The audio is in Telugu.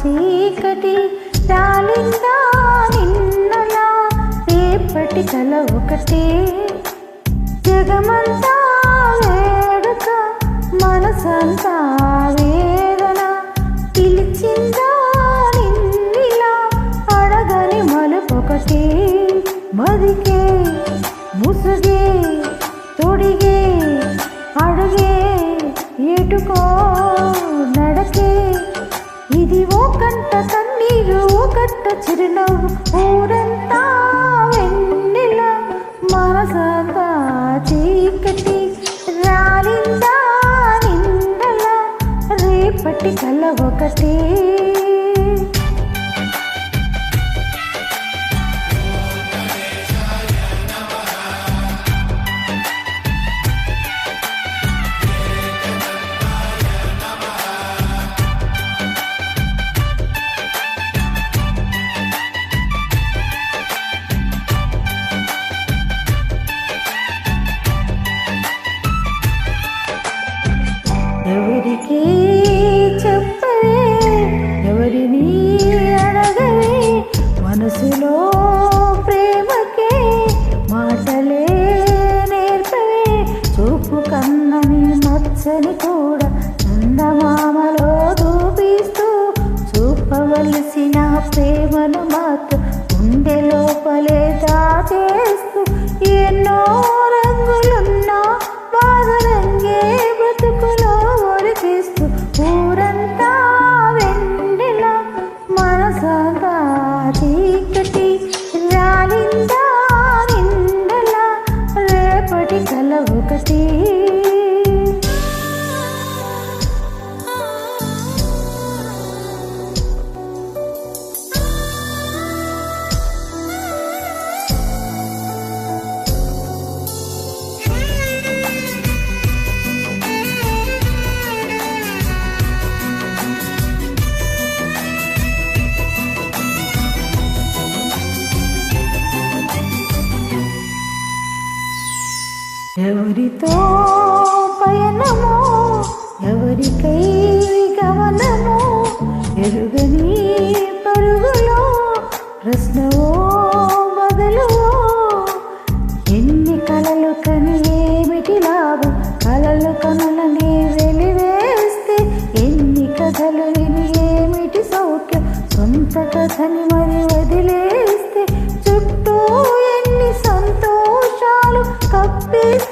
చీకటి రాలిందా నిన్నలా రేపటి కల ఒకటే జగమంతా వేడుక మనసంతా వేదన పిలిచిందా నిన్నిలా అడగని మలుపొకటే మదికే ముసుగే తొడిగే అడుగే ఎటుకో నడకే ఇది ఓ కంట కన్నీరు ఓ కట్ట చిరునవ్వు ఊరంతా వెన్నెల మనసంతా చీకటి రాలిందా నిందల రేపటి కల ఒకటే ఎవరికి చెప్పవే ఎవరిని అడగవే మనసులో ప్రేమకే మాటలే నేర్పవే చూపు కన్నని మచ్చని కూడా చందమామలో చూపిస్తూ చూపవలసిన ప్రేమను మాత్రం గుండె లోపలే దాచేస్తూ ఎన్నో రంగులున్నా బాధరంగే బ్రతుకులో ఒరికిస్తూ ఊరంతా వెన్నెల మనసంతా చీకటి రాలిందా నిందల రేపటి కల ఒకటి ఎవరితో పయనమో ఎవరికై గమనమో ఎరుగని పరుగులో ప్రశ్నవో బదులువో ఎన్ని కలలు కని ఏమిటి లాభం కలలు కనులని వెలివేస్తే ఎన్ని కథలు విని ఏమిటి సౌఖ్యం సొంత కథని మరి వదిలేస్తే చుట్టూ ఎన్ని సంతోషాలు కప్పేస్తే